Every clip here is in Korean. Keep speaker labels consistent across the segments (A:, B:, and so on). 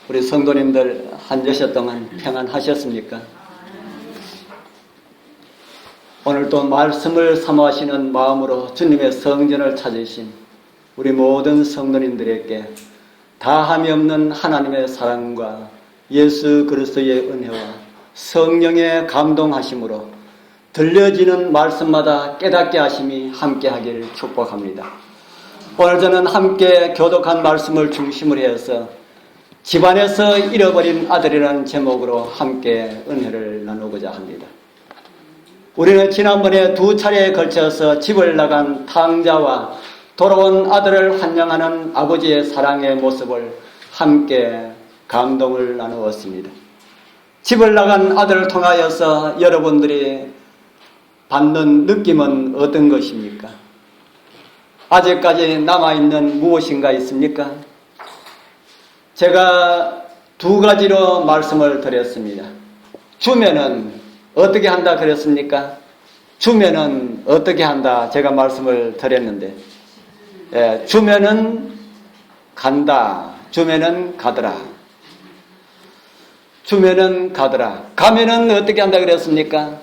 A: 우리 성도님들 한 주셔 동안 평안하셨습니까? 오늘도 말씀을 사모하시는 마음으로 주님의 성전을 찾으신 우리 모든 성도님들에게 다함이 없는 하나님의 사랑과 예수 그리스도의 은혜와 성령의 감동하심으로 들려지는 말씀마다 깨닫게 하심이 함께하기를 축복합니다. 오늘 저는 함께 교독한 말씀을 중심으로 해서 집안에서 잃어버린 아들이라는 제목으로 함께 은혜를 나누고자 합니다. 우리는 지난번에 2차례에 걸쳐서 집을 나간 탕자와 돌아온 아들을 환영하는 아버지의 사랑의 모습을 함께 감동을 나누었습니다. 집을 나간 아들을 통하여서 여러분들이 받는 느낌은 어떤 것입니까? 아직까지 남아있는 무엇인가 있습니까? 제가 2가지로 말씀을 드렸습니다. 주면은 어떻게 한다 그랬습니까? 주면은 어떻게 한다 제가 말씀을 드렸는데, 주면은 간다, 주면은 가더라. 주면은 가더라. 가면은 어떻게 한다 그랬습니까?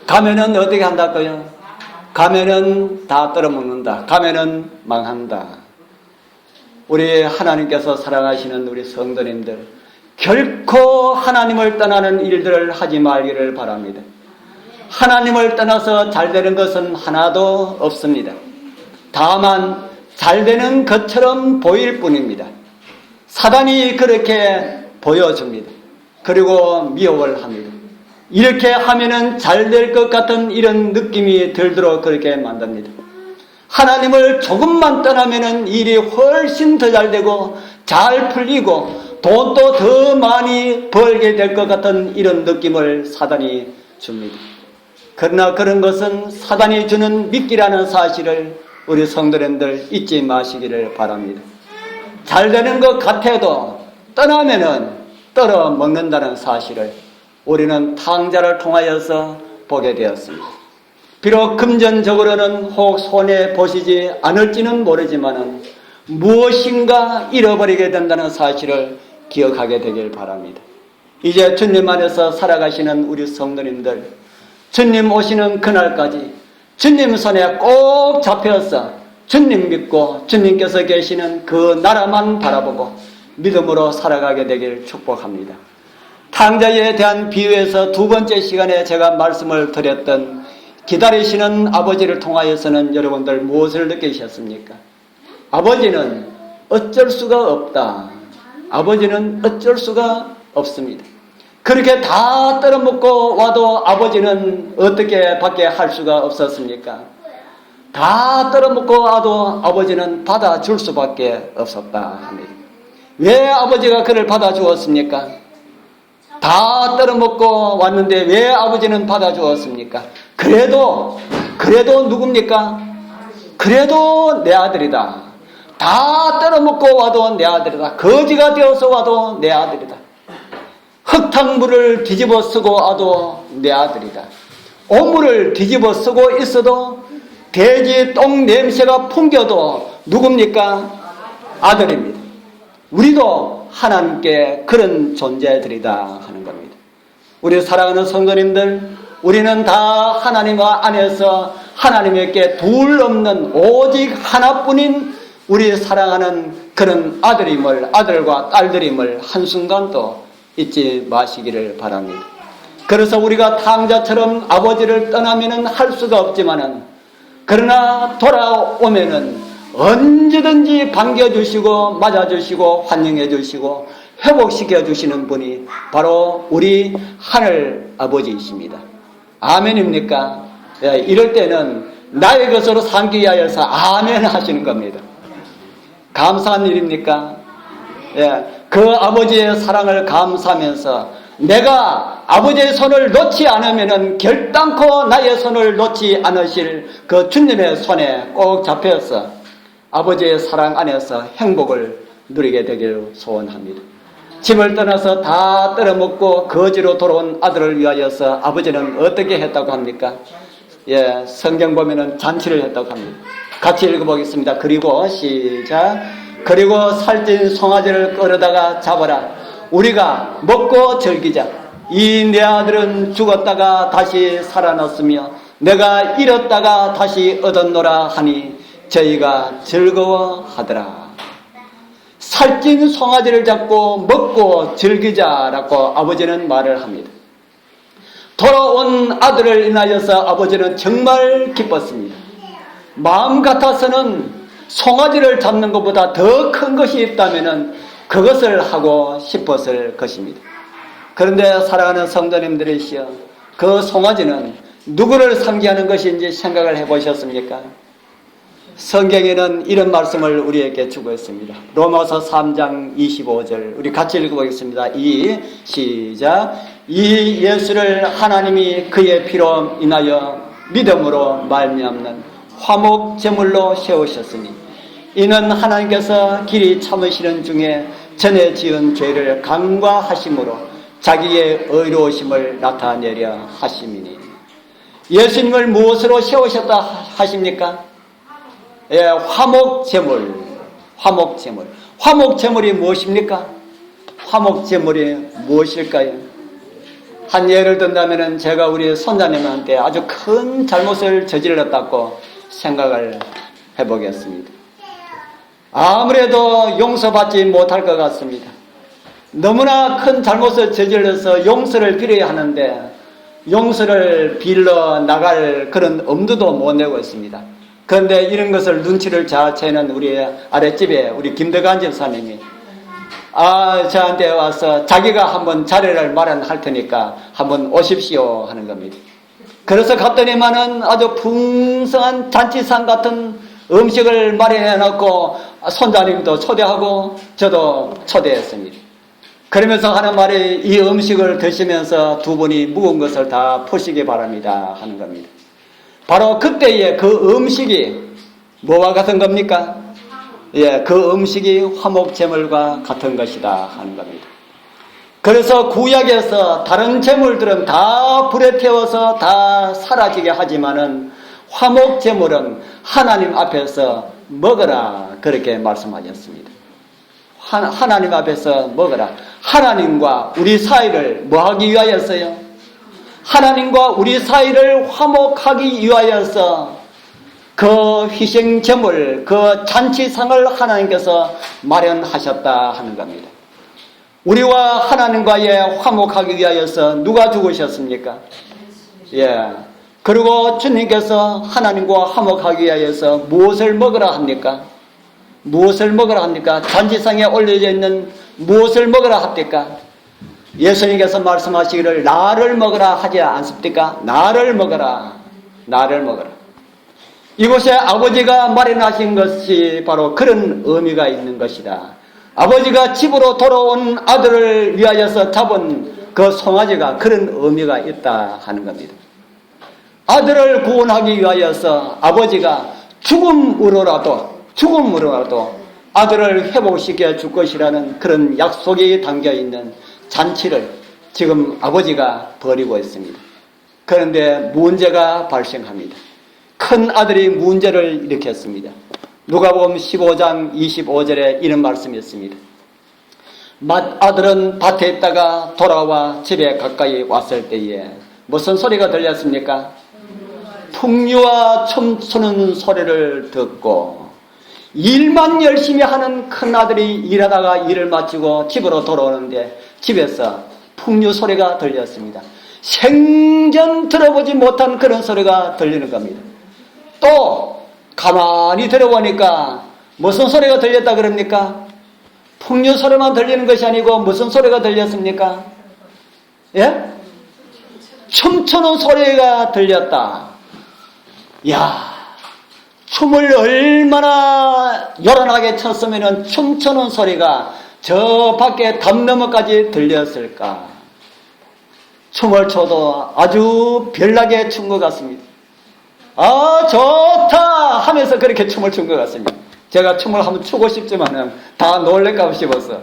A: 가면은 어떻게 한다고요? 가면은 다 떨어먹는다. 가면은 망한다. 우리 하나님께서 사랑하시는 우리 성도님들, 결코 하나님을 떠나는 일들을 하지 말기를 바랍니다. 하나님을 떠나서 잘 되는 것은 하나도 없습니다. 다만 잘 되는 것처럼 보일 뿐입니다. 사단이 그렇게 보여줍니다. 그리고 미혹을 합니다. 이렇게 하면은 잘 될 것 같은 이런 느낌이 들도록 그렇게 만듭니다. 하나님을 조금만 떠나면은 일이 훨씬 더 잘 되고 잘 풀리고 돈도 더 많이 벌게 될 것 같은 이런 느낌을 사단이 줍니다. 그러나 그런 것은 사단이 주는 미끼라는 사실을 우리 성도님들 잊지 마시기를 바랍니다. 잘 되는 것 같아도 떠나면은 떨어 먹는다는 사실을 우리는 탕자를 통하여서 보게 되었습니다. 비록 금전적으로는 혹 손해 보시지 않을지는 모르지만은 무엇인가 잃어버리게 된다는 사실을 기억하게 되길 바랍니다. 이제 주님 안에서 살아가시는 우리 성도님들, 주님 오시는 그날까지 주님 손에 꼭 잡혀서 주님 믿고 주님께서 계시는 그 나라만 바라보고 믿음으로 살아가게 되길 축복합니다. 탕자에 대한 비유에서 2번째 시간에 제가 말씀을 드렸던 기다리시는 아버지를 통하여서는 여러분들 무엇을 느끼셨습니까? 아버지는 어쩔 수가 없다. 아버지는 어쩔 수가 없습니다. 그렇게 다 떨어먹고 와도 아버지는 어떻게 밖에 할 수가 없었습니까? 다 떨어먹고 와도 아버지는 받아줄 수밖에 없었다 합니다. 왜 아버지가 그를 받아주었습니까? 다 떨어먹고 왔는데 왜 아버지는 받아주었습니까? 그래도 누굽니까? 그래도 내 아들이다. 다 떨어먹고 와도 내 아들이다. 거지가 되어서 와도 내 아들이다. 흙탕물을 뒤집어 쓰고 와도 내 아들이다. 오물을 뒤집어 쓰고 있어도 돼지 똥 냄새가 풍겨도 누굽니까? 아들입니다. 우리도 하나님께 그런 존재들이다 하는 겁니다. 우리 사랑하는 성도님들, 우리는 다 하나님 안에서 하나님께 둘 없는 오직 하나뿐인 우리 사랑하는 그런 아들과 딸들임을 한순간도 잊지 마시기를 바랍니다. 그래서 우리가 탕자처럼 아버지를 떠나면은 할 수가 없지만은, 그러나 돌아오면은 언제든지 반겨주시고 맞아주시고 환영해주시고 회복시켜주시는 분이 바로 우리 하늘 아버지이십니다. 아멘입니까? 예, 이럴 때는 나의 것으로 삼기 위하여서 아멘 하시는 겁니다. 감사한 일입니까? 예, 그 아버지의 사랑을 감사하면서 내가 아버지의 손을 놓지 않으면은 결단코 나의 손을 놓지 않으실 그 주님의 손에 꼭 잡혀서 아버지의 사랑 안에서 행복을 누리게 되기를 소원합니다. 집을 떠나서 다 떨어먹고 거지로 돌아온 아들을 위하여서 아버지는 어떻게 했다고 합니까? 성경 보면은 잔치를 했다고 합니다. 같이 읽어보겠습니다. 그리고 시작. 그리고 살찐 송아지를 끌어다가 잡아라. 우리가 먹고 즐기자. 이 내 아들은 죽었다가 다시 살아났으며 내가 잃었다가 다시 얻었노라 하니 저희가 즐거워하더라. 살찐 송아지를 잡고 먹고 즐기자라고 아버지는 말을 합니다. 돌아온 아들을 인하여서 아버지는 정말 기뻤습니다. 마음 같아서는 송아지를 잡는 것보다 더 큰 것이 있다면 그것을 하고 싶었을 것입니다. 그런데 사랑하는 성도님들이시여, 그 송아지는 누구를 상징하는 것인지 생각을 해보셨습니까? 성경에는 이런 말씀을 우리에게 주고 있습니다. 로마서 3장 25절 우리 같이 읽어보겠습니다. 시작. 이 예수를 하나님이 그의 피로 인하여 믿음으로 말미암는 화목 제물로 세우셨으니 이는 하나님께서 길이 참으시는 중에 전에 지은 죄를 간과하심으로 자기의 의로우심을 나타내려 하심이니. 예수님을 무엇으로 세우셨다 하십니까? 예, 화목제물. 화목제물. 화목제물이 무엇입니까? 화목제물이 무엇일까요? 한 예를 든다면 제가 우리 손자님한테 아주 큰 잘못을 저질렀다고 생각을 해보겠습니다. 아무래도 용서받지 못할 것 같습니다. 너무나 큰 잘못을 저질러서 용서를 빌어야 하는데 용서를 빌러 나갈 그런 엄두도 못 내고 있습니다. 그런데 이런 것을 눈치를 잘 채는 우리 아랫집에 우리 김대관 집사님이 저한테 와서 자기가 한번 자리를 마련할 테니까 한번 오십시오 하는 겁니다. 그래서 갔더니만은 아주 풍성한 잔치상 같은 음식을 마련해 놓고 손자님도 초대하고 저도 초대했습니다. 그러면서 하는 말이 이 음식을 드시면서 두 분이 묵은 것을 다 푸시기 바랍니다 하는 겁니다. 바로 그때의 그 음식이 뭐와 같은 겁니까? 예, 그 음식이 화목제물과 같은 것이다 하는 겁니다. 그래서 구약에서 다른 제물들은 다 불에 태워서 다 사라지게 하지만은 화목제물은 하나님 앞에서 먹어라 그렇게 말씀하셨습니다. 하나님 앞에서 먹어라. 하나님과 우리 사이를 뭐하기 위하여서요? 하나님과 우리 사이를 화목하기 위하여서 그 희생제물, 그 잔치상을 하나님께서 마련하셨다 하는 겁니다. 우리와 하나님과의 화목하기 위하여서 누가 죽으셨습니까? 예. 그리고 주님께서 하나님과 화목하기 위하여서 무엇을 먹으라 합니까? 무엇을 먹으라 합니까? 잔치상에 올려져 있는 무엇을 먹으라 합니까? 예수님께서 말씀하시기를 나를 먹으라 하지 않습니까? 나를 먹으라. 나를 먹으라. 이곳에 아버지가 마련하신 것이 바로 그런 의미가 있는 것이다. 아버지가 집으로 돌아온 아들을 위하여서 잡은 그 송아지가 그런 의미가 있다 하는 겁니다. 아들을 구원하기 위하여서 아버지가 죽음으로라도 아들을 회복시켜 줄 것이라는 그런 약속이 담겨있는 잔치를 지금 아버지가 벌이고 있습니다. 그런데 문제가 발생합니다. 큰 아들이 문제를 일으켰습니다. 누가복음 15장 25절에 이런 말씀이 있습니다. 아들은 밭에 있다가 돌아와 집에 가까이 왔을 때에 무슨 소리가 들렸습니까? 풍류와 춤추는 소리를 듣고 일만 열심히 하는 큰아들이 일하다가 일을 마치고 집으로 돌아오는데 집에서 풍류 소리가 들렸습니다. 생전 들어보지 못한 그런 소리가 들리는 겁니다. 또 가만히 들어보니까 무슨 소리가 들렸다 그럽니까? 풍류 소리만 들리는 것이 아니고 무슨 소리가 들렸습니까? 예? 춤추는 소리가 들렸다. 야, 춤을 얼마나 요란하게 췄으면 춤추는 소리가 저 밖에 담 너머까지 들렸을까? 춤을 춰도 아주 별나게 춘 것 같습니다. 아, 좋다! 하면서 그렇게 춤을 춘 것 같습니다. 제가 춤을 한번 추고 싶지만은 다 놀랄까 싶어서.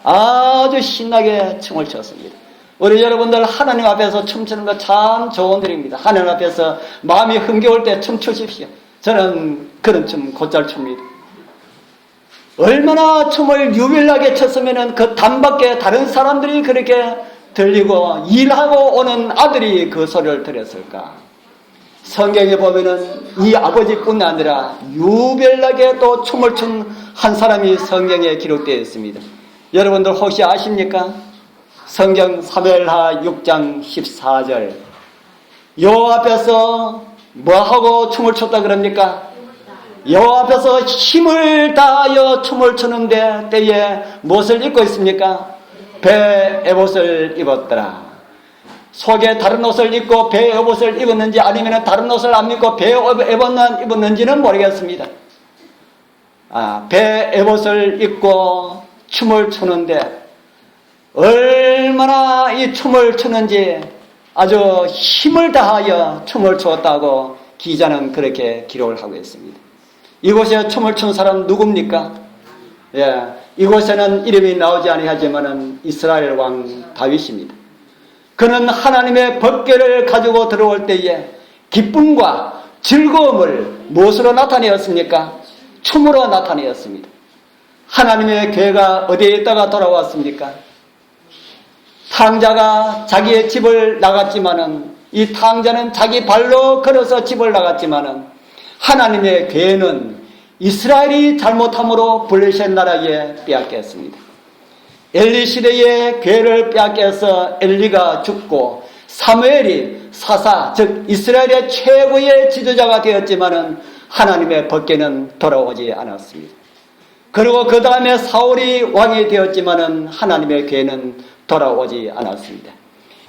A: 아주 신나게 춤을 췄습니다. 우리 여러분들 하나님 앞에서 춤추는 거 참 좋은 일입니다. 하나님 앞에서 마음이 흥겨울 때 춤추십시오. 저는 그런 춤 곧잘 춥니다. 얼마나 춤을 유별나게 췄으면 그 단밖에 다른 사람들이 그렇게 들리고 일하고 오는 아들이 그 소리를 들었을까? 성경에 보면은 이 아버지뿐 아니라 유별나게 또 춤을 춘 한 사람이 성경에 기록되어 있습니다. 여러분들 혹시 아십니까? 성경 사무엘하 6장 14절. 여호와 앞에서 뭐하고 춤을 췄다 그럽니까? 여호와 앞에서 힘을 다하여 춤을 추는데 때에 무엇을 입고 있습니까? 배 에봇을 입었더라. 속에 다른 옷을 입고 배 에봇을 입었는지 아니면 다른 옷을 안 입고 배 에봇만 입었는지는 모르겠습니다. 배 에봇을 입고 춤을 추는데 얼마나 이 춤을 추는지 아주 힘을 다하여 춤을 추었다고 기자는 그렇게 기록을 하고 있습니다. 이곳에 춤을 춘 사람 누굽니까? 예, 이곳에는 이름이 나오지 아니하지만은 이스라엘 왕 다윗입니다. 그는 하나님의 법궤를 가지고 들어올 때에 기쁨과 즐거움을 무엇으로 나타내었습니까? 춤으로 나타내었습니다. 하나님의 궤가 어디에 있다가 돌아왔습니까? 탕자가 자기의 집을 나갔지만은 이 탕자는 자기 발로 걸어서 집을 나갔지만은 하나님의 궤는 이스라엘이 잘못함으로 블레셋 나라에 빼앗겼습니다. 엘리 시대의 궤를 빼앗겨서 엘리가 죽고 사무엘이 사사 즉 이스라엘의 최고의 지도자가 되었지만은 하나님의 법궤는 돌아오지 않았습니다. 그리고 그 다음에 사울이 왕이 되었지만은 하나님의 궤는 돌아오지 않았습니다.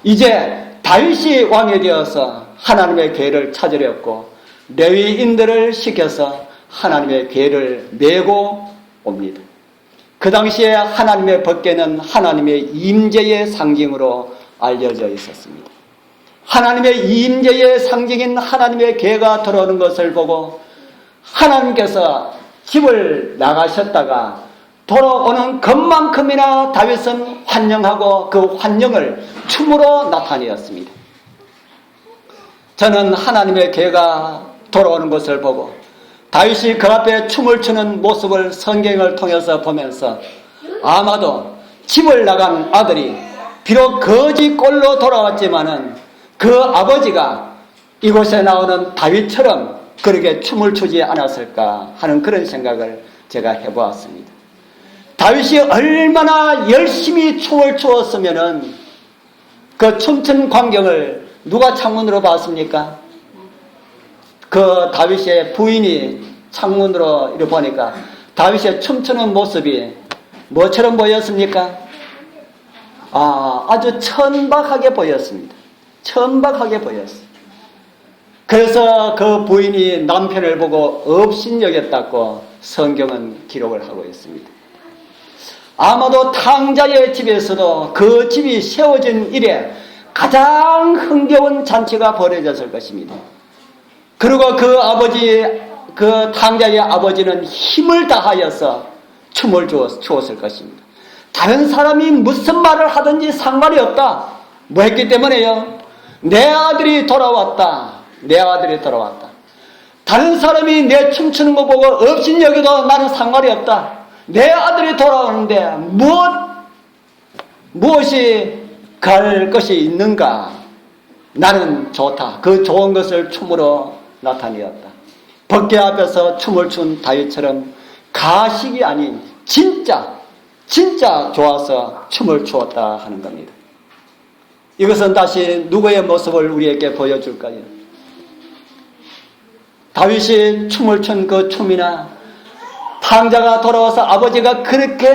A: 이제 다윗이 왕이 되어서 하나님의 궤를 찾으려고 레위인들을 시켜서 하나님의 궤를 메고 옵니다. 그 당시에 하나님의 법궤는 하나님의 임재의 상징으로 알려져 있었습니다. 하나님의 임재의 상징인 하나님의 궤가 들어오는 것을 보고 하나님께서 집을 나가셨다가 돌아오는 것만큼이나 다윗은 환영하고 그 환영을 춤으로 나타내었습니다. 저는 하나님의 궤가 돌아오는 것을 보고 다윗이 그 앞에 춤을 추는 모습을 성경을 통해서 보면서 아마도 집을 나간 아들이 비록 거지 꼴로 돌아왔지만은 그 아버지가 이곳에 나오는 다윗처럼 그렇게 춤을 추지 않았을까 하는 그런 생각을 제가 해보았습니다. 다윗이 얼마나 열심히 춤을 추었으면은 그 춤춘 광경을 누가 창문으로 봤습니까? 그 다윗의 부인이 창문으로 이렇게 보니까 다윗의 춤추는 모습이 뭐처럼 보였습니까? 아주 천박하게 보였습니다. 천박하게 보였어요. 그래서 그 부인이 남편을 보고 업신여겼다고 성경은 기록을 하고 있습니다. 아마도 탕자의 집에서도 그 집이 세워진 이래 가장 흥겨운 잔치가 벌어졌을 것입니다. 그리고 그 탕자의 아버지는 힘을 다하여서 춤을 추었을 것입니다. 다른 사람이 무슨 말을 하든지 상관이 없다. 뭐 했기 때문에요? 내 아들이 돌아왔다. 내 아들이 돌아왔다. 다른 사람이 내 춤추는 거 보고 업신여겨도 나는 상관이 없다. 내 아들이 돌아오는데 무엇이 갈 것이 있는가? 나는 좋다. 그 좋은 것을 춤으로 나타내었다. 법궤 앞에서 춤을 춘 다윗처럼 가식이 아닌 진짜 좋아서 춤을 추었다 하는 겁니다. 이것은 다시 누구의 모습을 우리에게 보여줄까요? 다윗이 춤을 춘 그 춤이나 탕자가 돌아와서 아버지가 그렇게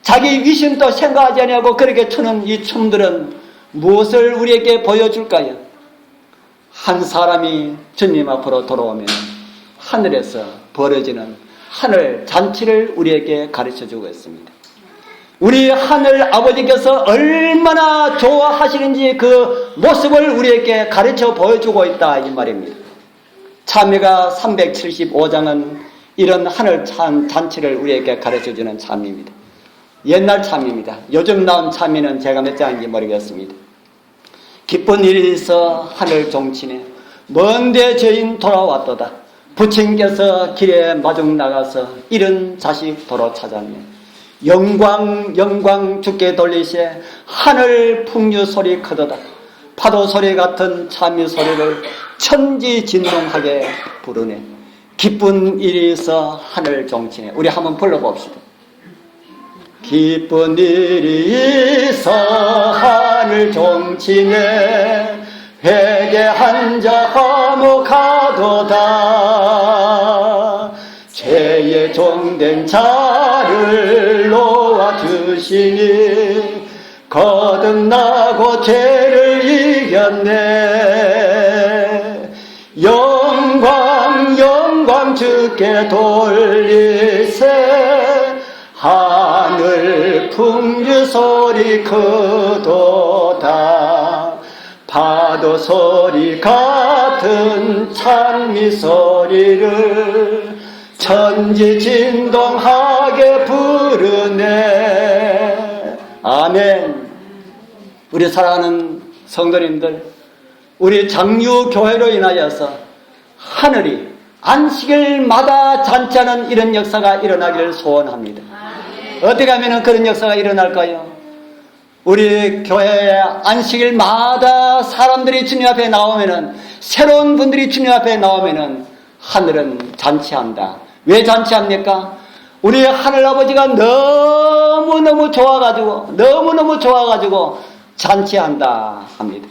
A: 자기 위신도 생각하지 않냐고 그렇게 추는 이 춤들은 무엇을 우리에게 보여줄까요? 한 사람이 주님 앞으로 돌아오면 하늘에서 벌어지는 하늘 잔치를 우리에게 가르쳐주고 있습니다. 우리 하늘 아버지께서 얼마나 좋아하시는지 그 모습을 우리에게 가르쳐 보여주고 있다 이 말입니다. 참회가 375장은 이런 하늘 잔치를 우리에게 가르쳐주는 참입니다. 옛날 참입니다. 요즘 나온 참회는 제가 몇 장인지 모르겠습니다. 기쁜 일이 있어 하늘 종치네 먼데 저인 돌아왔도다. 부친께서 길에 마중 나가서 잃은 자식 도로 찾았네. 영광 주께 돌리시에 하늘 풍류 소리 커도다. 파도 소리 같은 참미 소리를 천지진동하게 부르네. 기쁜 일이 있어 하늘 종치네. 우리 한번 불러봅시다. 기쁜 일이 있어 하늘 종치네. 회개한 자 화목하도다. 죄의 종된 자를 놓아주시니 거듭나고 죄를 이겼네. 영광 주께 돌리세. 하늘 풍류 소리 크도다. 파도 소리 같은 찬미 소리를 천지진동하게 부르네. 아멘. 우리 사랑하는 성도님들, 우리 장유교회로 인하여서 하늘이 안식일마다 잔치하는 이런 역사가 일어나기를 소원합니다. 어떻게 하면 그런 역사가 일어날까요? 우리 교회에 안식일마다 사람들이 주님 앞에 나오면은, 새로운 분들이 주님 앞에 나오면은 하늘은 잔치한다. 왜 잔치합니까? 우리 하늘아버지가 너무너무 좋아가지고 잔치한다 합니다.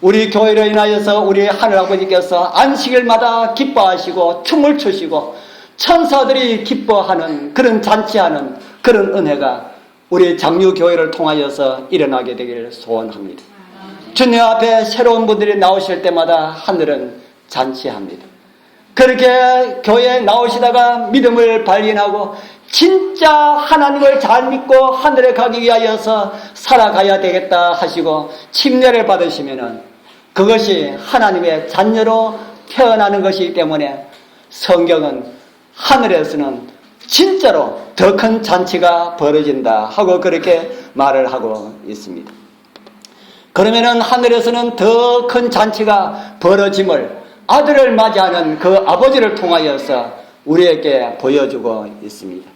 A: 우리 교회로 인하여서 우리 하늘아버지께서 안식일마다 기뻐하시고 춤을 추시고 천사들이 기뻐하는 그런 잔치하는 그런 은혜가 우리 장유교회를 통하여서 일어나게 되기를 소원합니다. 주님 앞에 새로운 분들이 나오실 때마다 하늘은 잔치합니다. 그렇게 교회에 나오시다가 믿음을 발견하고 진짜 하나님을 잘 믿고 하늘에 가기 위하여서 살아가야 되겠다 하시고 침례를 받으시면은 그것이 하나님의 자녀로 태어나는 것이기 때문에 성경은 하늘에서는 진짜로 더 큰 잔치가 벌어진다 하고 그렇게 말을 하고 있습니다. 그러면은 하늘에서는 더 큰 잔치가 벌어짐을 아들을 맞이하는 그 아버지를 통하여서 우리에게 보여주고 있습니다.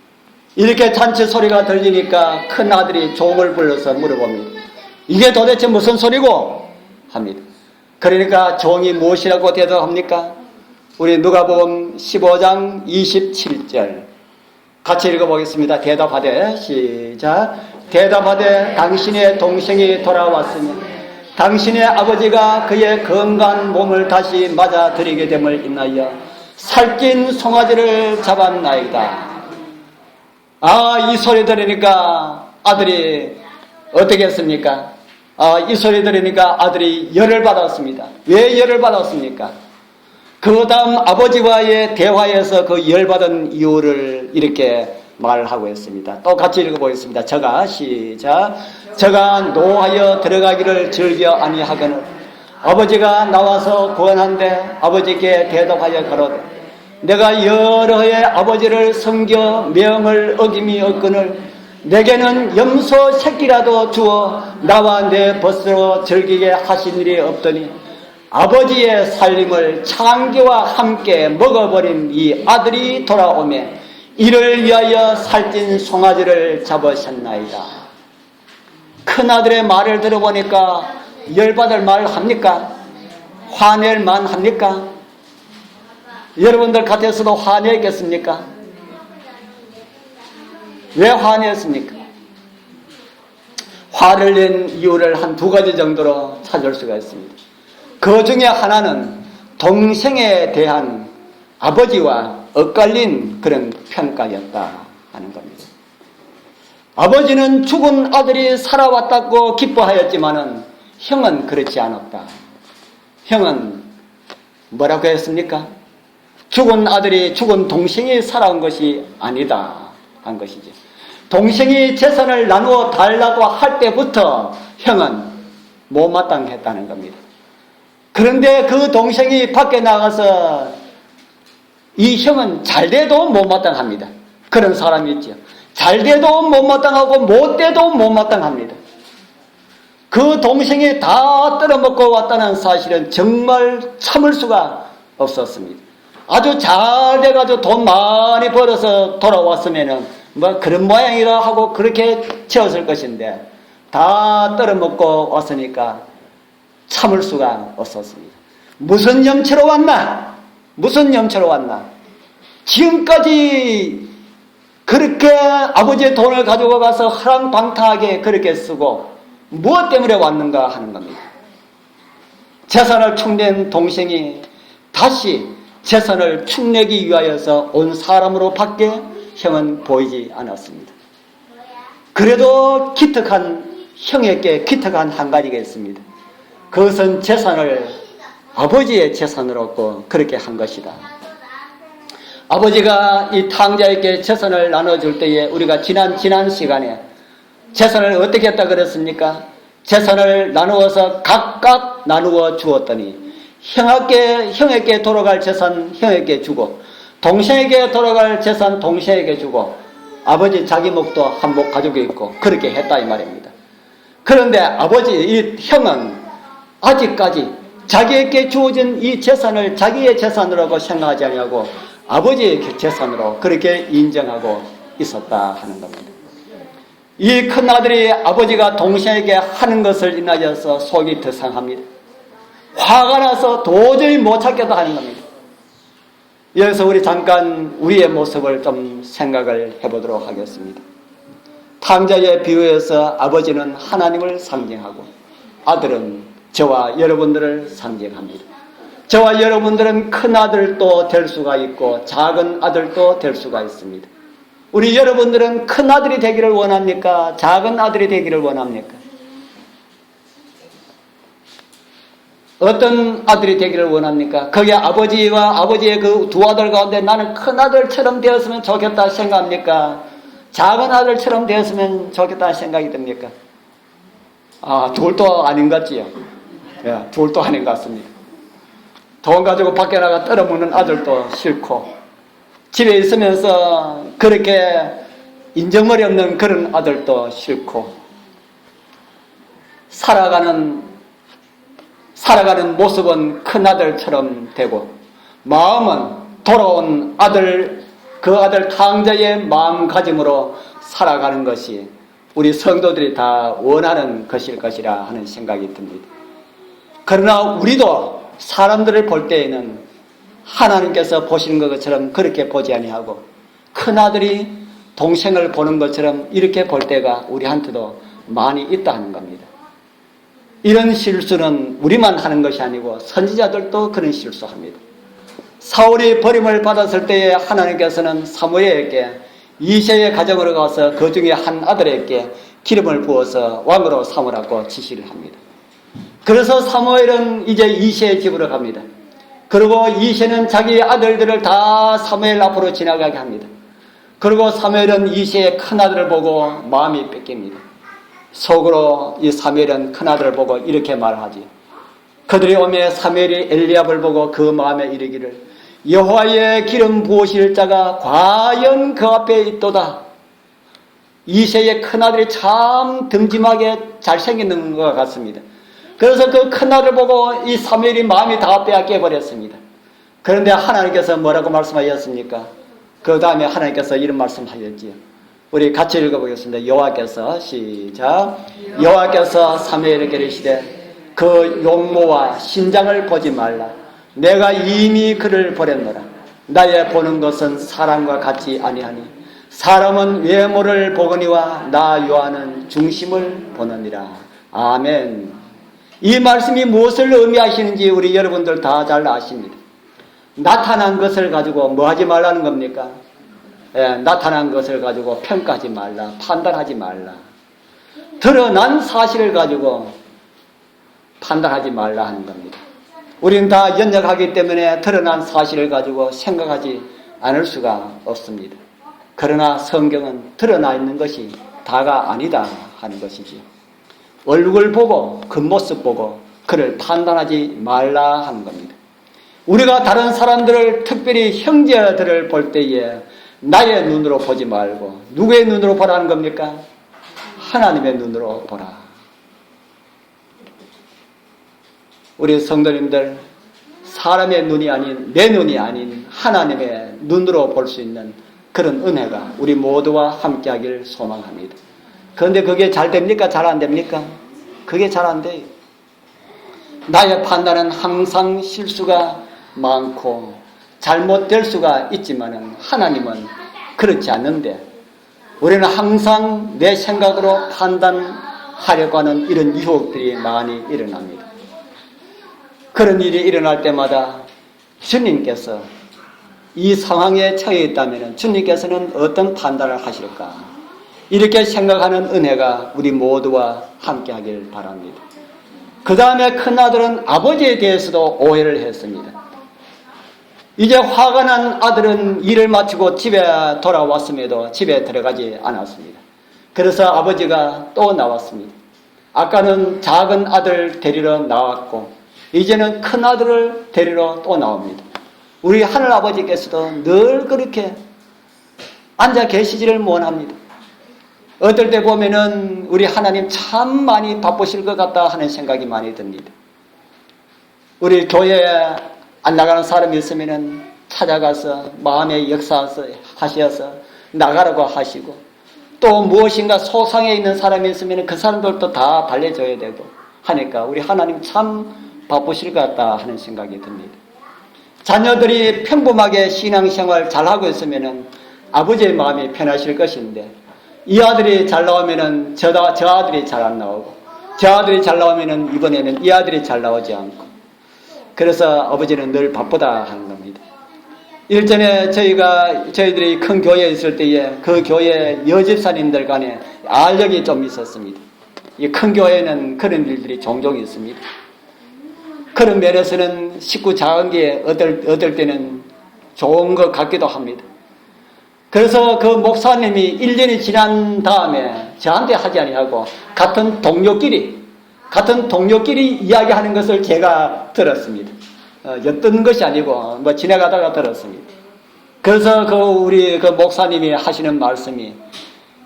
A: 이렇게 잔치 소리가 들리니까 큰 아들이 종을 불러서 물어봅니다. 이게 도대체 무슨 소리고? 합니다. 그러니까 종이 무엇이라고 대답합니까? 우리 누가복음 15장 27절 같이 읽어보겠습니다. 대답하되 시작. 대답하되 당신의 동생이 돌아왔으며 당신의 아버지가 그의 건강한 몸을 다시 맞아들이게 됨을 인하여 살찐 송아지를 잡았나이다. 이 소리 들으니까 아들이 어떻게 했습니까? 이 소리 들으니까 아들이 열을 받았습니다. 왜 열을 받았습니까? 그 다음 아버지와의 대화에서 그 열받은 이유를 이렇게 말하고 있습니다. 또 같이 읽어보겠습니다. 저가 시작. 저가 노하여 들어가기를 즐겨 아니하거늘 아버지가 나와서 구원한데 아버지께 대답하여 가로되 내가 여러 해 아버지를 섬겨 명을 어김이 없거늘 내게는 염소 새끼라도 주어 나와 내 벗으로 즐기게 하신 일이 없더니 아버지의 살림을 창기와 함께 먹어버린 이 아들이 돌아오매 이를 위하여 살찐 송아지를 잡으셨나이다. 큰아들의 말을 들어보니까 열받을 말 합니까? 화낼 만 합니까? 여러분들 같아서도 화내겠습니까? 왜 화냈습니까? 화를 낸 이유를 한 2가지 정도로 찾을 수가 있습니다. 그 중에 하나는 동생에 대한 아버지와 엇갈린 그런 평가였다 하는 겁니다. 아버지는 죽은 아들이 살아왔다고 기뻐하였지만은 형은 그렇지 않았다. 형은 뭐라고 했습니까? 죽은 아들이 죽은 동생이 살아온 것이 아니다 한 것이죠. 동생이 재산을 나누어 달라고 할 때부터 형은 못마땅했다는 겁니다. 그런데 그 동생이 밖에 나가서 이 형은 잘돼도 못마땅합니다. 그런 사람이 있죠. 잘돼도 못마땅하고 못돼도 못마땅합니다. 그 동생이 다 떨어먹고 왔다는 사실은 정말 참을 수가 없었습니다. 아주 잘 돼가지고 돈 많이 벌어서 돌아왔으면은 뭐 그런 모양이라 하고 그렇게 채웠을 것인데 다 떨어먹고 왔으니까 참을 수가 없었습니다. 무슨 염치로 왔나? 무슨 염치로 왔나? 지금까지 그렇게 아버지의 돈을 가지고 가서 허랑방탕하게 그렇게 쓰고 무엇 때문에 왔는가 하는 겁니다. 재산을 축낸 동생이 다시 재산을 축내기 위하여서 온 사람으로 밖에 형은 보이지 않았습니다. 그래도 형에게 기특한 한 가지가 있습니다. 그것은 재산을 아버지의 재산으로 얻고 그렇게 한 것이다. 아버지가 이 탕자에게 재산을 나눠줄 때에 우리가 지난 시간에 재산을 어떻게 했다 그랬습니까? 재산을 나누어서 각각 나누어 주었더니 형에게 돌아갈 재산 형에게 주고 동생에게 돌아갈 재산 동생에게 주고 아버지 자기 몫도 한 몫 가지고 있고 그렇게 했다 이 말입니다. 그런데 이 형은 아직까지 자기에게 주어진 이 재산을 자기의 재산으로 생각하지 아니하고 아버지의 재산으로 그렇게 인정하고 있었다 하는 겁니다. 이 큰아들이 아버지가 동생에게 하는 것을 인하여서 속이 더 상합니다. 화가 나서 도저히 못 찾겠다 하는 겁니다. 여기서 우리 잠깐 우리의 모습을 좀 생각을 해보도록 하겠습니다. 탕자의 비유에서 아버지는 하나님을 상징하고 아들은 저와 여러분들을 상징합니다. 저와 여러분들은 큰 아들도 될 수가 있고 작은 아들도 될 수가 있습니다. 우리 여러분들은 큰 아들이 되기를 원합니까? 작은 아들이 되기를 원합니까? 어떤 아들이 되기를 원합니까? 거기에 아버지와 아버지의 그 두 아들 가운데 나는 큰 아들처럼 되었으면 좋겠다 생각합니까? 작은 아들처럼 되었으면 좋겠다는 생각이 듭니까? 둘도 아닌 것 같지요? 예, 둘도 아닌 것 같습니다. 돈 가지고 밖에 나가 떨어먹는 아들도 싫고 집에 있으면서 그렇게 인정머리 없는 그런 아들도 싫고 살아가는 모습은 큰 아들처럼 되고 마음은 돌아온 그 아들 탕자의 마음가짐으로 살아가는 것이 우리 성도들이 다 원하는 것일 것이라 하는 생각이 듭니다. 그러나 우리도 사람들을 볼 때에는 하나님께서 보시는 것처럼 그렇게 보지 아니하고 큰아들이 동생을 보는 것처럼 이렇게 볼 때가 우리한테도 많이 있다 하는 겁니다. 이런 실수는 우리만 하는 것이 아니고 선지자들도 그런 실수합니다. 사울이 버림을 받았을 때에 하나님께서는 사무엘에게 이새의 가정으로 가서 그 중에 한 아들에게 기름을 부어서 왕으로 삼으라고 지시를 합니다. 그래서 사무엘은 이제 이새의 집으로 갑니다. 그리고 이새는 자기 아들들을 다 사무엘 앞으로 지나가게 합니다. 그리고 사무엘은 이새의 큰아들을 보고 마음이 뺏깁니다. 속으로 이 사무엘은 큰아들을 보고 이렇게 말하지. 그들이 오매 사무엘이 엘리압을 보고 그 마음에 이르기를 여호와의 기름 부으실 자가 과연 그 앞에 있도다. 이새의 큰아들이 참 듬짐하게 잘생긴 것 같습니다. 그래서 그 큰아들 보고 이 사무엘이 마음이 다 빼앗겨 버렸습니다. 그런데 하나님께서 뭐라고 말씀하셨습니까? 그 다음에 하나님께서 이런 말씀하셨지요. 우리 같이 읽어보겠습니다. 여호와께서 시작. 여호와께서 사무엘에게 이르시되 그 용모와 신장을 보지 말라. 내가 이미 그를 버렸노라. 나의 보는 것은 사람과 같지 아니하니 사람은 외모를 보거니와 나 요한은 중심을 보느니라. 아멘. 이 말씀이 무엇을 의미하시는지 우리 여러분들 다 잘 아십니다. 나타난 것을 가지고 뭐 하지 말라는 겁니까? 나타난 것을 가지고 평가하지 말라, 판단하지 말라. 드러난 사실을 가지고 판단하지 말라 하는 겁니다. 우리는 다 연약하기 때문에 드러난 사실을 가지고 생각하지 않을 수가 없습니다. 그러나 성경은 드러나 있는 것이 다가 아니다 하는 것이지요. 얼굴 보고 겉모습 보고 그를 판단하지 말라 하는 겁니다. 우리가 다른 사람들을 특별히 형제들을 볼 때에 나의 눈으로 보지 말고 누구의 눈으로 보라는 겁니까? 하나님의 눈으로 보라. 우리 성도님들 사람의 눈이 아닌 내 눈이 아닌 하나님의 눈으로 볼 수 있는 그런 은혜가 우리 모두와 함께하길 소망합니다. 그런데 그게 잘 됩니까? 잘 안 됩니까? 그게 잘 안 돼요. 나의 판단은 항상 실수가 많고 잘못될 수가 있지만은 하나님은 그렇지 않는데 우리는 항상 내 생각으로 판단하려고 하는 이런 유혹들이 많이 일어납니다. 그런 일이 일어날 때마다 주님께서 이 상황에 처해 있다면 주님께서는 어떤 판단을 하실까? 이렇게 생각하는 은혜가 우리 모두와 함께 하길 바랍니다. 그 다음에 큰아들은 아버지에 대해서도 오해를 했습니다. 이제 화가 난 아들은 일을 마치고 집에 돌아왔음에도 집에 들어가지 않았습니다. 그래서 아버지가 또 나왔습니다. 아까는 작은 아들 데리러 나왔고 이제는 큰 아들을 데리러 또 나옵니다. 우리 하늘아버지께서도 늘 그렇게 앉아 계시지를 못합니다. 어떨 때 보면은 우리 하나님 참 많이 바쁘실 것 같다 하는 생각이 많이 듭니다. 우리 교회에 안 나가는 사람이 있으면은 찾아가서 마음의 역사하셔서 나가라고 하시고 또 무엇인가 소상해 있는 사람이 있으면 그 사람들도 다 달래줘야 되고 하니까 우리 하나님 참 바쁘실 것 같다 하는 생각이 듭니다. 자녀들이 평범하게 신앙생활 잘하고 있으면 아버지의 마음이 편하실 것인데 이 아들이 잘 나오면 저 아들이 잘 안 나오고 저 아들이 잘 나오면 이번에는 이 아들이 잘 나오지 않고 그래서 아버지는 늘 바쁘다 하는 겁니다. 일전에 저희들이 큰 교회에 있을 때에 그 교회 여집사님들 간에 알력이 좀 있었습니다. 이 큰 교회는 그런 일들이 종종 있습니다. 그런 면에서는 식구 작은 게 얻을 때는 좋은 것 같기도 합니다. 그래서 그 목사님이 1년이 지난 다음에 저한테 하지 아니하고 같은 동료끼리 이야기하는 것을 제가 들었습니다. 엿듣는 것이 아니고 지나가다가 들었습니다. 그래서 우리 목사님이 하시는 말씀이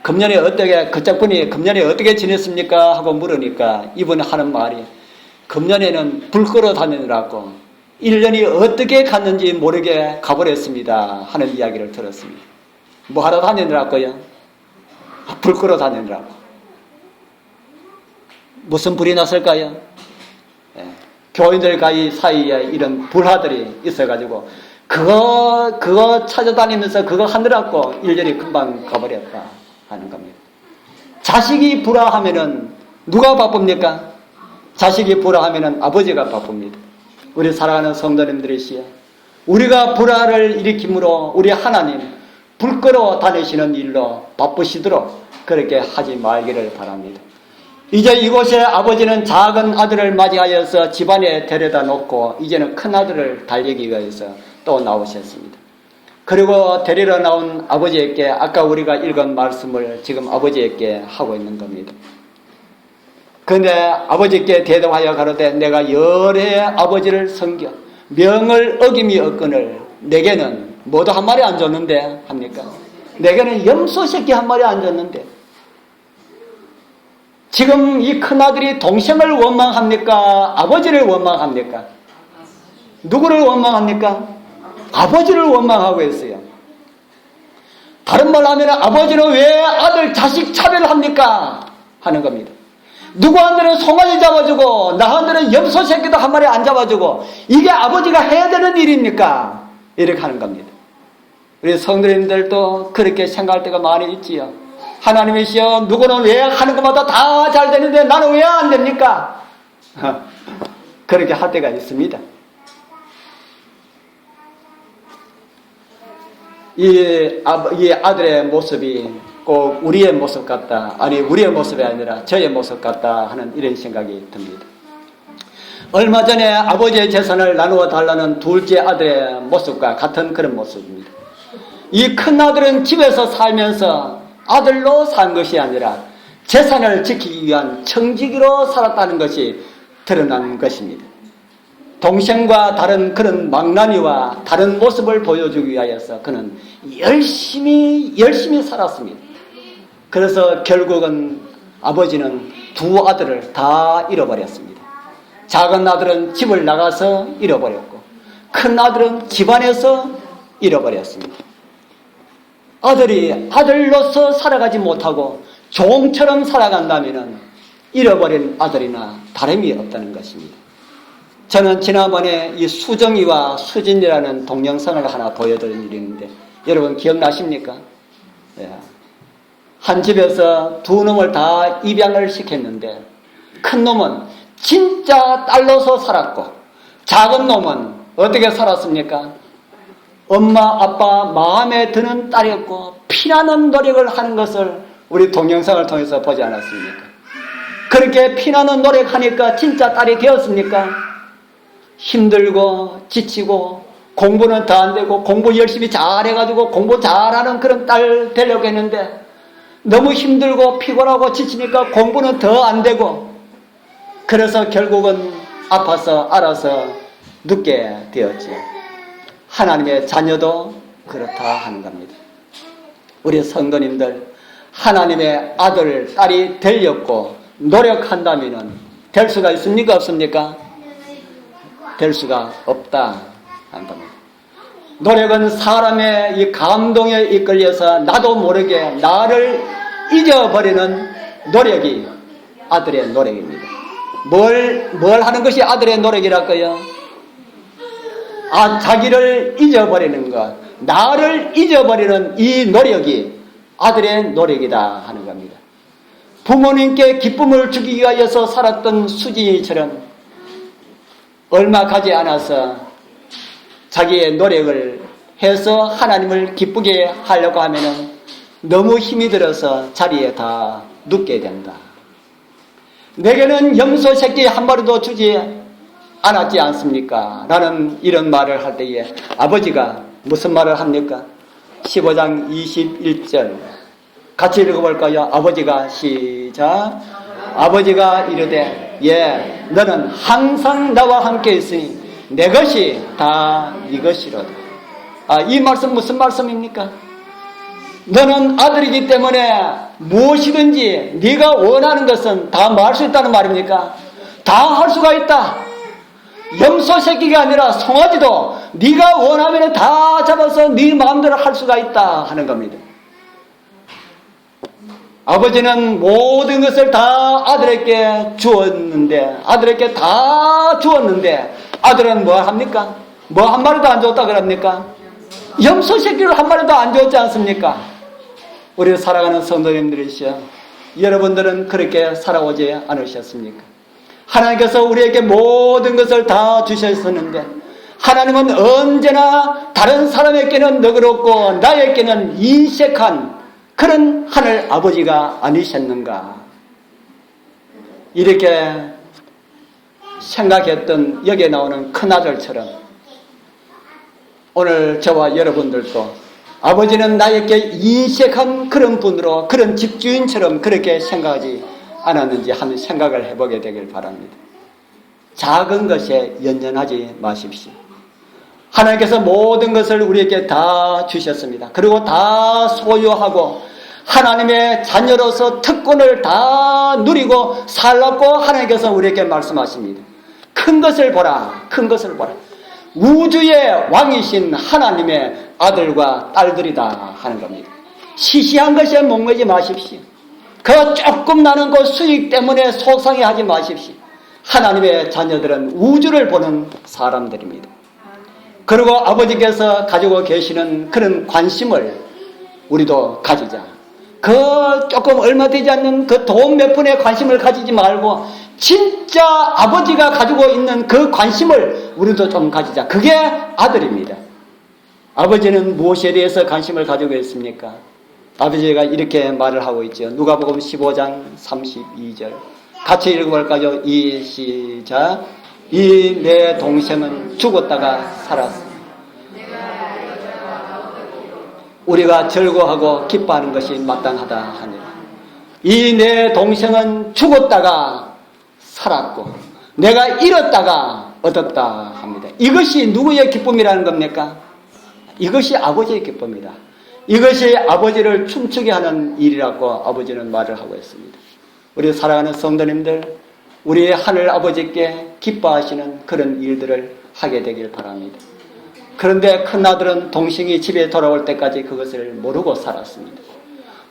A: 금년에 그짝분이 금년에 어떻게 지냈습니까? 하고 물으니까 이분이 하는 말이 금년에는 불 끌어 다니느라고 1년이 어떻게 갔는지 모르게 가버렸습니다 하는 이야기를 들었습니다. 뭐 하러 다니느라고요? 불 끌어 다니느라고. 무슨 불이 났을까요? 교인들 사이에 이런 불화들이 있어가지고 그거 찾아다니면서 그거 하느라고 1년이 금방 가버렸다 하는 겁니다. 자식이 불화하면은 누가 바쁩니까? 자식이 불화하면은 아버지가 바쁩니다. 우리 사랑하는 성도님들이시여, 우리가 불화를 일으킴으로 우리 하나님 불 끌어 다니시는 일로 바쁘시도록 그렇게 하지 말기를 바랍니다. 이제 이곳에 아버지는 작은 아들을 맞이하여서 집안에 데려다 놓고 이제는 큰 아들을 달리기 위해서 또 나오셨습니다. 그리고 데리러 나온 아버지에게 아까 우리가 읽은 말씀을 지금 아버지에게 하고 있는 겁니다. 그런데 아버지께 대답하여 가로되 내가 여러 아버지를 섬겨 명을 어김이 없거늘 내게는 뭐도 한 마리 안 줬는데 합니까? 내게는 염소 새끼 한 마리 안 줬는데 지금 이 큰아들이 동생을 원망합니까? 아버지를 원망합니까? 누구를 원망합니까? 아버지를 원망하고 있어요. 다른 말로 하면 아버지는 왜 아들 자식 차별을 합니까? 하는 겁니다. 누구한테는 송아지 잡아주고 나한테는 염소 새끼도 한 마리 안 잡아주고 이게 아버지가 해야 되는 일입니까? 이렇게 하는 겁니다. 우리 성도님들도 그렇게 생각할 때가 많이 있지요. 하나님이시여 누구는 왜 하는 것마다 다 잘 되는데 나는 왜 안 됩니까? 그렇게 할 때가 있습니다. 이 아들의 모습이 꼭 우리의 모습 같다. 아니 우리의 모습이 아니라 저의 모습 같다 하는 이런 생각이 듭니다. 얼마 전에 아버지의 재산을 나누어 달라는 둘째 아들의 모습과 같은 그런 모습입니다. 이 큰 아들은 집에서 살면서 아들로 산 것이 아니라 재산을 지키기 위한 청지기로 살았다는 것이 드러난 것입니다. 동생과 다른 그런 망나니와 다른 모습을 보여주기 위하여서 그는 열심히 살았습니다. 그래서 결국은 아버지는 두 아들을 다 잃어버렸습니다. 작은 아들은 집을 나가서 잃어버렸고 큰 아들은 집안에서 잃어버렸습니다. 아들이 아들로서 살아가지 못하고 종처럼 살아간다면 잃어버린 아들이나 다름이 없다는 것입니다. 저는 지난번에 이 수정이와 수진이라는 동영상을 하나 보여드린 일이 있는데 여러분 기억나십니까? 네. 한 집에서 두 놈을 다 입양을 시켰는데 큰 놈은 진짜 딸로서 살았고 작은 놈은 어떻게 살았습니까? 엄마 아빠 마음에 드는 딸이었고 피나는 노력을 하는 것을 우리 동영상을 통해서 보지 않았습니까? 그렇게 피나는 노력하니까 진짜 딸이 되었습니까? 힘들고 지치고 공부는 더 안 되고 공부 열심히 잘해가지고 공부 잘하는 그런 딸 되려고 했는데 너무 힘들고 피곤하고 지치니까 공부는 더 안 되고 그래서 결국은 아파서 알아서 눕게 되었지. 하나님의 자녀도 그렇다 하는 겁니다. 우리 성도님들 하나님의 아들, 딸이 되려고 노력한다면 될 수가 있습니까? 없습니까? 될 수가 없다 하는 겁니다. 노력은 사람의 이 감동에 이끌려서 나도 모르게 나를 잊어버리는 노력이 아들의 노력입니다. 뭘 하는 것이 아들의 노력이랄까요? 자기를 잊어버리는 것, 나를 잊어버리는 이 노력이 아들의 노력이다 하는 겁니다. 부모님께 기쁨을 주기 위하여서 살았던 수진이처럼 얼마 가지 않아서 자기의 노력을 해서 하나님을 기쁘게 하려고 하면은 너무 힘이 들어서 자리에 다 눕게 된다. 내게는 염소 새끼 한 마리도 주지 않았지 않습니까? 라는 이런 말을 할 때에 아버지가 무슨 말을 합니까? 15장 21절 같이 읽어볼까요? 아버지가 시작. 아버지가 이르되 너는 항상 나와 함께 있으니 내 것이 다 네 것이로다. 이 말씀 무슨 말씀입니까? 너는 아들이기 때문에 무엇이든지 네가 원하는 것은 다 뭐 할 수 있다는 말입니까? 다 할 수가 있다. 염소 새끼가 아니라 송아지도 네가 원하면 다 잡아서 네 마음대로 할 수가 있다 하는 겁니다. 아버지는 모든 것을 다 아들에게 주었는데 아들은 뭐 합니까? 뭐 한 마리도 안 줬다 그럽니까? 염소 새끼를 한 마리도 안 줬지 않습니까? 우리 살아가는 성도님들이시여, 여러분들은 그렇게 살아오지 않으셨습니까? 하나님께서 우리에게 모든 것을 다 주셨었는데 하나님은 언제나 다른 사람에게는 너그럽고 나에게는 인색한 그런 하늘 아버지가 아니셨는가? 이렇게 생각했던 여기에 나오는 큰아들처럼 오늘 저와 여러분들도 아버지는 나에게 인색한 그런 분으로 그런 집주인처럼 그렇게 생각하지 않았는지 한번 생각을 해보게 되길 바랍니다. 작은 것에 연연하지 마십시오. 하나님께서 모든 것을 우리에게 다 주셨습니다. 그리고 다 소유하고 하나님의 자녀로서 특권을 다 누리고 살라고 하나님께서 우리에게 말씀하십니다. 큰 것을 보라, 큰 것을 보라. 우주의 왕이신 하나님의 아들과 딸들이다 하는 겁니다. 시시한 것에 목매지 마십시오. 그 조금 나는 그 수익 때문에 속상해하지 마십시오. 하나님의 자녀들은 우주를 보는 사람들입니다. 그리고 아버지께서 가지고 계시는 그런 관심을 우리도 가지자. 그 조금 얼마 되지 않는 그 돈 몇 푼에 관심을 가지지 말고 진짜 아버지가 가지고 있는 그 관심을 우리도 좀 가지자. 그게 아들입니다. 아버지는 무엇에 대해서 관심을 가지고 있습니까? 아버지가 이렇게 말을 하고 있죠. 누가복음 15장 32절 같이 읽어볼까요? 시작. 이 내 동생은 죽었다가 살았어. 우리가 즐거워하고 기뻐하는 것이 마땅하다 하니라. 이 내 동생은 죽었다가 살았고 내가 잃었다가 얻었다 합니다. 이것이 누구의 기쁨이라는 겁니까? 이것이 아버지의 기쁨이다. 이것이 아버지를 춤추게 하는 일이라고 아버지는 말을 하고 있습니다. 우리 사랑하는 성도님들, 우리의 하늘 아버지께 기뻐하시는 그런 일들을 하게 되길 바랍니다. 그런데 큰아들은 동생이 집에 돌아올 때까지 그것을 모르고 살았습니다.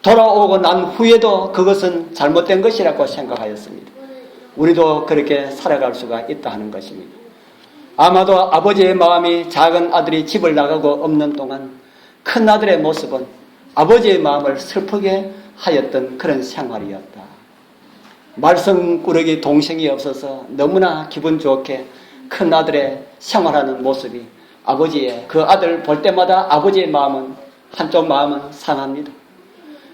A: 돌아오고 난 후에도 그것은 잘못된 것이라고 생각하였습니다. 우리도 그렇게 살아갈 수가 있다 하는 것입니다. 아마도 아버지의 마음이 작은 아들이 집을 나가고 없는 동안 큰아들의 모습은 아버지의 마음을 슬프게 하였던 그런 생활이었다. 말썽꾸러기 동생이 없어서 너무나 기분 좋게 큰아들의 생활하는 모습이 아버지의 그 아들 볼 때마다 아버지의 마음은 한쪽 마음은 상합니다.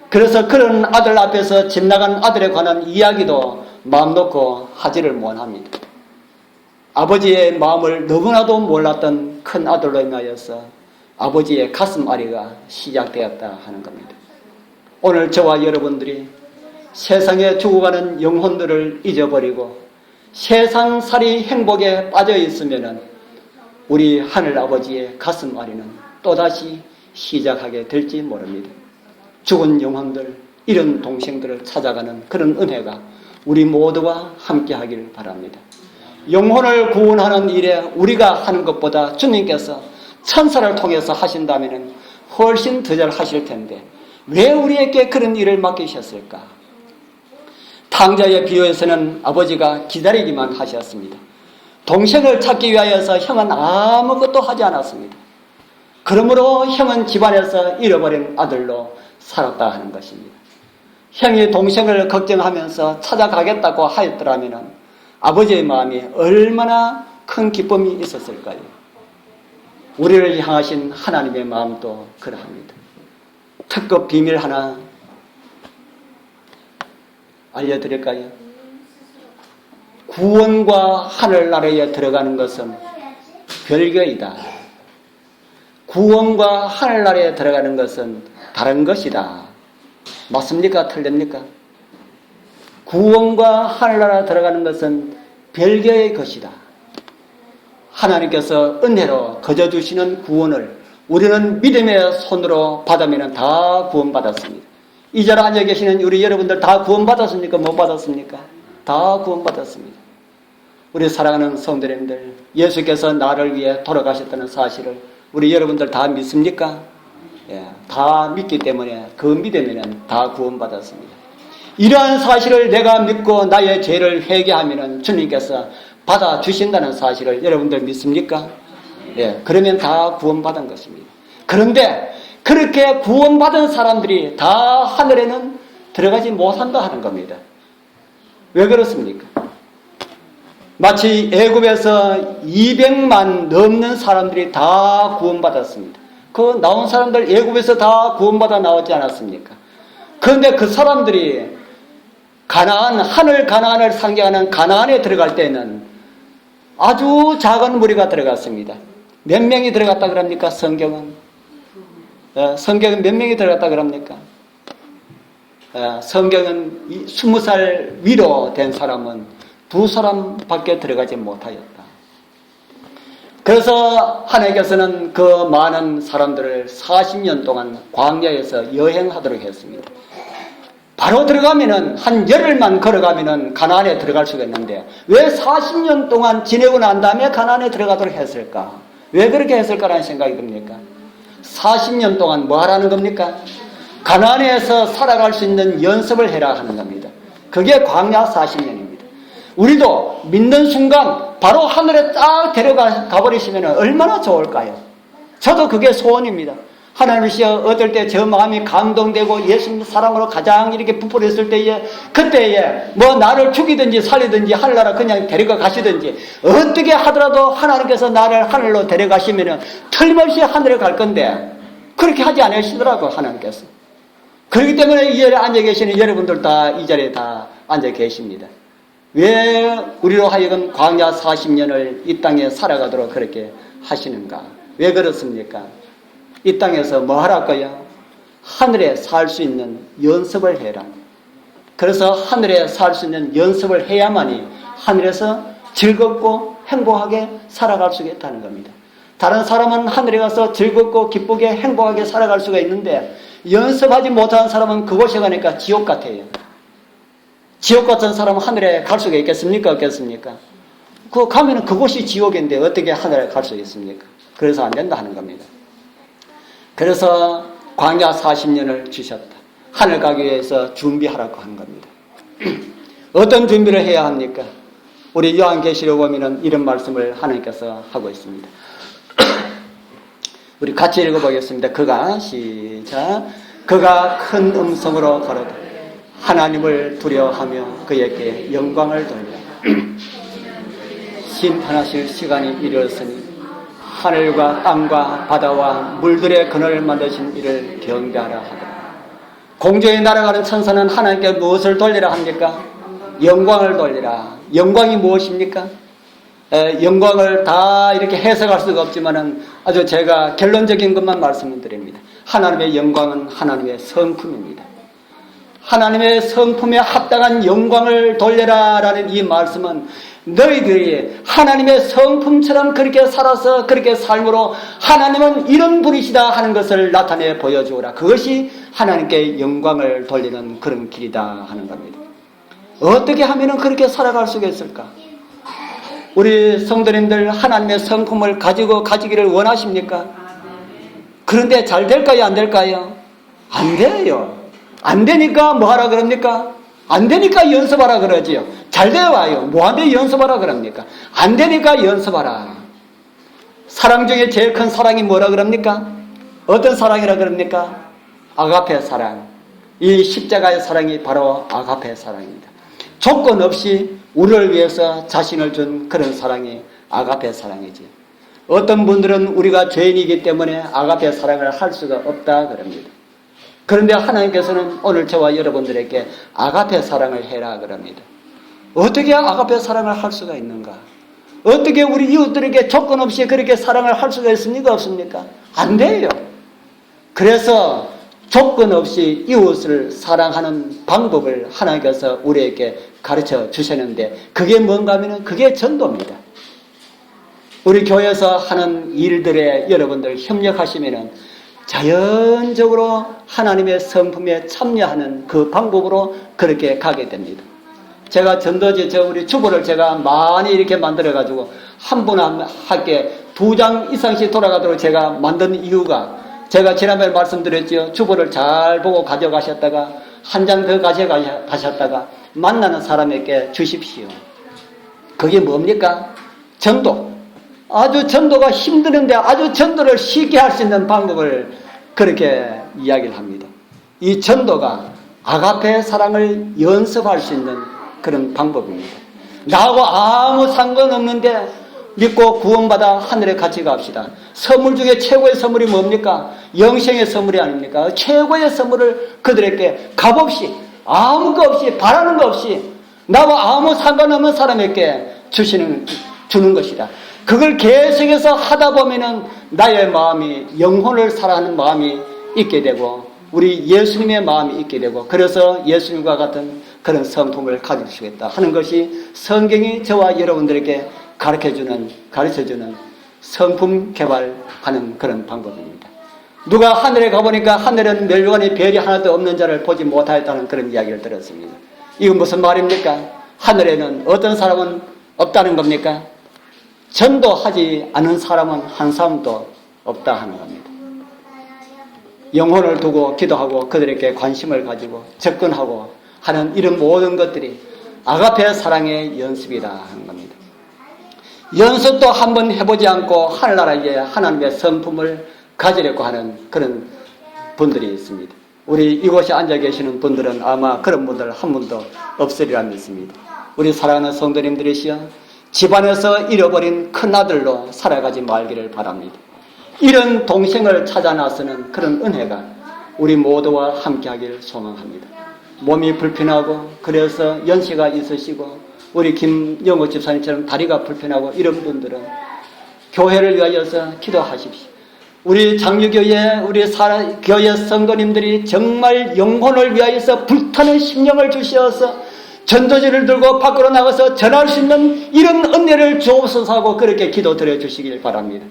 A: 그래서 그런 아들 앞에서 집 나간 아들에 관한 이야기도 마음 놓고 하지를 못합니다. 아버지의 마음을 너무나도 몰랐던 큰 아들로 인하여서 아버지의 가슴앓이가 시작되었다 하는 겁니다. 오늘 저와 여러분들이 세상에 죽어가는 영혼들을 잊어버리고 세상살이 행복에 빠져 있으면 우리 하늘아버지의 가슴앓이는 또다시 시작하게 될지 모릅니다. 죽은 영혼들, 이런 동생들을 찾아가는 그런 은혜가 우리 모두와 함께 하길 바랍니다. 영혼을 구원하는 일에 우리가 하는 것보다 주님께서 천사를 통해서 하신다면 훨씬 더 잘 하실 텐데 왜 우리에게 그런 일을 맡기셨을까? 탕자의 비유에서는 아버지가 기다리기만 하셨습니다. 동생을 찾기 위하여서 형은 아무것도 하지 않았습니다. 그러므로 형은 집안에서 잃어버린 아들로 살았다 하는 것입니다. 형이 동생을 걱정하면서 찾아가겠다고 하였더라면 아버지의 마음이 얼마나 큰 기쁨이 있었을까요? 우리를 향하신 하나님의 마음도 그러합니다. 특급 비밀 하나 알려드릴까요? 구원과 하늘나라에 들어가는 것은 별개이다. 구원과 하늘나라에 들어가는 것은 다른 것이다. 맞습니까? 틀립니까? 구원과 하늘나라에 들어가는 것은 별개의 것이다. 하나님께서 은혜로 거저주시는 구원을 우리는 믿음의 손으로 받으면 다 구원받았습니다. 이 자리에 앉아 계시는 우리 여러분들 다 구원받았습니까? 못 받았습니까? 다 구원받았습니다. 우리 사랑하는 성도님들, 예수께서 나를 위해 돌아가셨다는 사실을 우리 여러분들 다 믿습니까? 예, 다 믿기 때문에 그 믿으면 다 구원받았습니다. 이러한 사실을 내가 믿고 나의 죄를 회개하면 주님께서 받아주신다는 사실을 여러분들 믿습니까? 예, 그러면 다 구원받은 것입니다. 그런데 그렇게 구원받은 사람들이 다 하늘에는 들어가지 못한다 하는 겁니다. 왜 그렇습니까? 마치 애굽에서 200만 넘는 사람들이 다 구원받았습니다. 그 나온 사람들 애굽에서 다 구원받아 나오지 않았습니까? 그런데 그 사람들이 가나안, 하늘 가나안을 상징하는 가나안에 들어갈 때는 아주 작은 무리가 들어갔습니다. 몇 명이 들어갔다 그럽니까? 성경은 몇 명이 들어갔다 그럽니까? 성경은 20살 위로 된 사람은 2사람밖에 들어가지 못하였다. 그래서 하나님께서는 그 많은 사람들을 40년 동안 광야에서 여행하도록 했습니다. 바로 들어가면은 한 열흘만 걸어가면은 가나안에 들어갈 수가 있는데 왜 40년 동안 지내고 난 다음에 가나안에 들어가도록 했을까? 왜 그렇게 했을까라는 생각이 듭니까? 40년 동안 뭐 하라는 겁니까? 가나안에서 살아갈 수 있는 연습을 해라 하는 겁니다. 그게 광야 40년입니다. 우리도 믿는 순간 바로 하늘에 딱 데려가 버리시면 얼마나 좋을까요? 저도 그게 소원입니다. 하나님이 어떨 때 저 마음이 감동되고 예수님 사랑으로 가장 이렇게 부풀었을 때에 그때에 뭐 나를 죽이든지 살리든지 하늘나라 그냥 데려가 가시든지 어떻게 하더라도 하나님께서 나를 하늘로 데려가시면 틀림없이 하늘에 갈 건데 그렇게 하지 않으시더라고 하나님께서. 그렇기 때문에 이 자리에 앉아 계시는 여러분들 다 이 자리에 다 앉아 계십니다. 왜 우리로 하여금 광야 40년을 이 땅에 살아가도록 그렇게 하시는가? 왜 그렇습니까? 이 땅에서 뭐 하라고요? 하늘에 살 수 있는 연습을 해라. 그래서 하늘에 살 수 있는 연습을 해야만이 하늘에서 즐겁고 행복하게 살아갈 수 있다는 겁니다. 다른 사람은 하늘에 가서 즐겁고 기쁘게 행복하게 살아갈 수가 있는데 연습하지 못한 사람은 그곳에 가니까 지옥 같아요. 지옥 같은 사람은 하늘에 갈 수가 있겠습니까? 없겠습니까? 가면은 그곳이 지옥인데 어떻게 하늘에 갈 수 있습니까? 그래서 안 된다 하는 겁니다. 그래서 광야 40년을 주셨다. 하늘 가기 위해서 준비하라고 하는 겁니다. 어떤 준비를 해야 합니까? 우리 요한계시록 보면은 이런 말씀을 하나님께서 하고 있습니다. 우리 같이 읽어보겠습니다. 시작. 그가 큰 음성으로 가로되 하나님을 두려워하며 그에게 영광을 돌리라. 심판하실 시간이 이르렀으니 하늘과 땅과 바다와 물들의 근원을 만드신 이를 경배하라 하더라. 공중에 날아가는 천사는 하나님께 무엇을 돌리라 합니까? 영광을 돌리라. 영광이 무엇입니까? 영광을 다 이렇게 해석할 수가 없지만은 아주 제가 결론적인 것만 말씀을 드립니다. 하나님의 영광은 하나님의 성품입니다. 하나님의 성품에 합당한 영광을 돌려라라는 이 말씀은 너희들이 하나님의 성품처럼 그렇게 살아서 그렇게 삶으로 하나님은 이런 분이시다 하는 것을 나타내 보여주오라. 그것이 하나님께 영광을 돌리는 그런 길이다 하는 겁니다. 어떻게 하면 그렇게 살아갈 수가 있을까? 우리 성도님들 하나님의 성품을 가지기를 원하십니까? 그런데 잘 될까요? 안 될까요? 안 돼요. 안 되니까 뭐 하라 그럽니까? 안 되니까 연습하라 그러지요. 잘 되어와요. 뭐하는데 연습하라 그럽니까? 안 되니까 연습하라. 사랑 중에 제일 큰 사랑이 뭐라 그럽니까? 어떤 사랑이라 그럽니까? 아가페 사랑. 이 십자가의 사랑이 바로 아가페 사랑입니다. 조건 없이 우리를 위해서 자신을 준 그런 사랑이 아가페 사랑이지. 어떤 분들은 우리가 죄인이기 때문에 아가페 사랑을 할 수가 없다 그럽니다. 그런데 하나님께서는 오늘 저와 여러분들에게 아가페 사랑을 해라 그럽니다. 어떻게 아가페 사랑을 할 수가 있는가? 어떻게 우리 이웃들에게 조건 없이 그렇게 사랑을 할 수가 있습니까? 없습니까? 안 돼요. 그래서 조건 없이 이웃을 사랑하는 방법을 하나님께서 우리에게 가르쳐 주셨는데 그게 뭔가 하면 그게 전도입니다. 우리 교회에서 하는 일들에 여러분들 협력하시면은 자연적으로 하나님의 성품에 참여하는 그 방법으로 그렇게 가게 됩니다. 제가 전도지 우리 주보를 제가 많이 이렇게 만들어가지고 한 분 함께 2장 이상씩 돌아가도록 제가 만든 이유가 제가 지난번에 말씀드렸죠. 주보를 잘 보고 가져가셨다가 한 장 더 가져가셨다가 만나는 사람에게 주십시오. 그게 뭡니까? 전도. 아주 전도가 힘드는데 아주 전도를 쉽게 할 수 있는 방법을 그렇게 이야기를 합니다. 이 전도가 아가페 사랑을 연습할 수 있는 그런 방법입니다. 나하고 아무 상관없는데 믿고 구원받아 하늘에 같이 갑시다. 선물 중에 최고의 선물이 뭡니까? 영생의 선물이 아닙니까? 최고의 선물을 그들에게 값없이 아무 것 없이 바라는 것 없이 나와 아무 상관없는 사람에게 주는 것이다. 그걸 계속해서 하다 보면은 나의 마음이 영혼을 사랑하는 마음이 있게 되고 우리 예수님의 마음이 있게 되고 그래서 예수님과 같은 그런 성품을 가질 수 있다 하는 것이 성경이 저와 여러분들에게 가르쳐주는 성품 개발하는 그런 방법입니다. 누가 하늘에 가보니까 하늘은 멸관의 별이 하나도 없는 자를 보지 못하였다는 그런 이야기를 들었습니다. 이건 무슨 말입니까? 하늘에는 어떤 사람은 없다는 겁니까? 전도하지 않은 사람은 한 사람도 없다 하는 겁니다. 영혼을 두고 기도하고 그들에게 관심을 가지고 접근하고 하는 이런 모든 것들이 아가페 사랑의 연습이다 하는 겁니다. 연습도 한번 해보지 않고 하늘나라에 하나님의 성품을 가지려고 하는 그런 분들이 있습니다. 우리 이곳에 앉아 계시는 분들은 아마 그런 분들 한 분도 없으리라 믿습니다. 우리 사랑하는 성도님들이시여 집안에서 잃어버린 큰아들로 살아가지 말기를 바랍니다. 이런 동생을 찾아 나서는 그런 은혜가 우리 모두와 함께하기를 소망합니다. 몸이 불편하고 그래서 연세가 있으시고 우리 김영호 집사님처럼 다리가 불편하고 이런 분들은 교회를 위하여서 기도하십시오. 우리 장유교회 우리 교회 성도님들이 정말 영혼을 위하여서 불타는 심령을 주시어서 전도지를 들고 밖으로 나가서 전할 수 있는 이런 은혜를 주옵소서 하고 그렇게 기도 드려 주시길 바랍니다.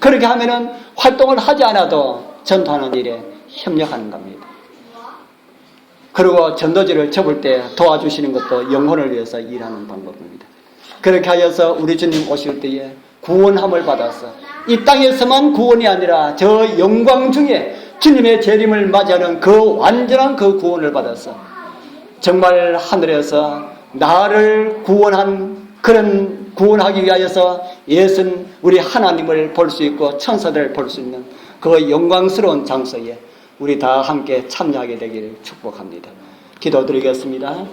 A: 그렇게 하면은 활동을 하지 않아도 전도하는 일에 협력하는 겁니다. 그리고 전도지를 접을 때 도와주시는 것도 영혼을 위해서 일하는 방법입니다. 그렇게 하여서 우리 주님 오실 때에 구원함을 받았어. 이 땅에서만 구원이 아니라 저 영광 중에 주님의 재림을 맞이하는 그 완전한 그 구원을 받았어. 정말 하늘에서 나를 구원한 그런 구원하기 위하여서 예수는 우리 하나님을 볼 수 있고 천사들을 볼 수 있는 그 영광스러운 장소에 우리 다 함께 참여하게 되기를 축복합니다. 기도드리겠습니다.